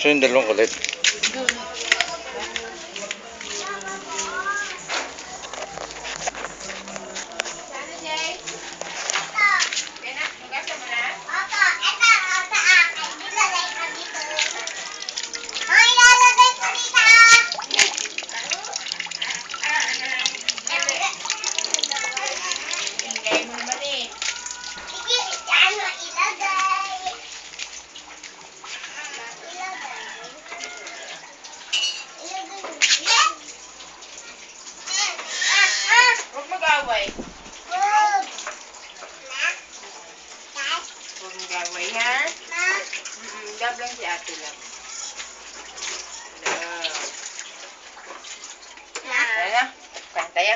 So yung dalawang kulit. Huwag mag-away. Huwag mag-away, ha? Gab lang si ate lang. Tayo na. Kain tayo.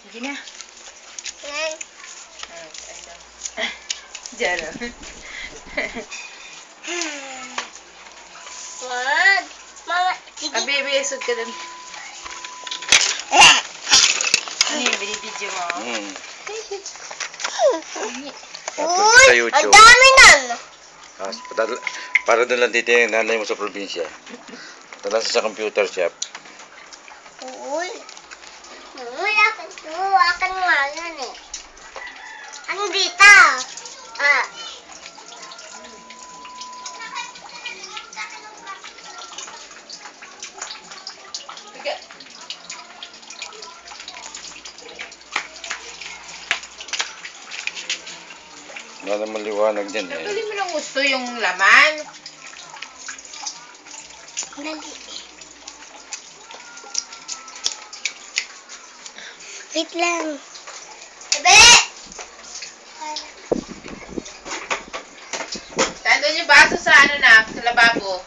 Sige na. Diyan o. Wag. Mama, sige. Baby, isod ka dun. Ano yung binibidyo mo? Upload sa YouTube. Ang dami nun. Para doon lang dito yung nanay mo sa probinsya. Tala sa computer shop. Uy. Akan nga yan eh. Ano dito? Sige. Wala naman liwanag dyan eh. Tanggalin mo ng gusto yung laman. Dali. Wait lang. Bebe! Tandaan yung baso sa ano na, sa lababo.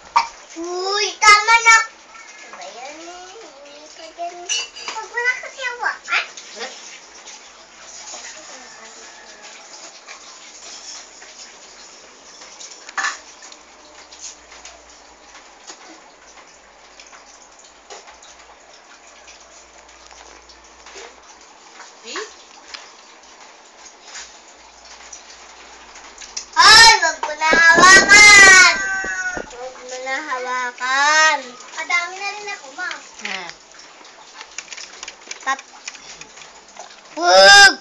Uy, tama na. Ba yan eh? Huwag mo na kasi hawakan. Ay, wag mo na hawakan. Wag mo na hawakan. Kadami na rin ako, ma. Wag!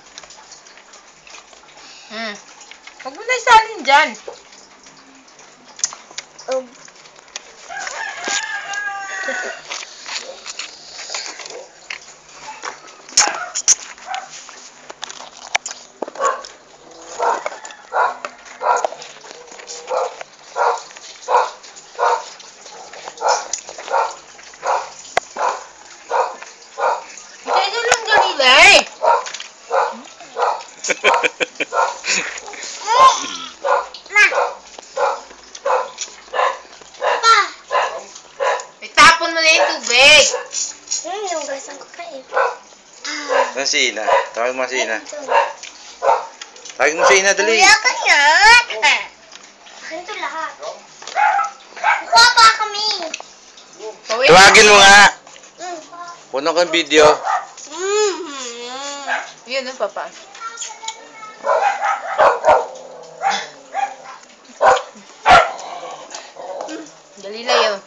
Huwag mo na isalin dyan. Kaya lang kanila eh. Itapon mo na yung tubig. Yung gasang ko pa eh. Saan si Ina? Tawag mo si Ina. Tawag mo si Ina, dali. Kuya ka yan. Ganito lahat. Kuha pa kami. Tawagin mo nga. Puno kang video. Yun ang papa. Dali lang yun.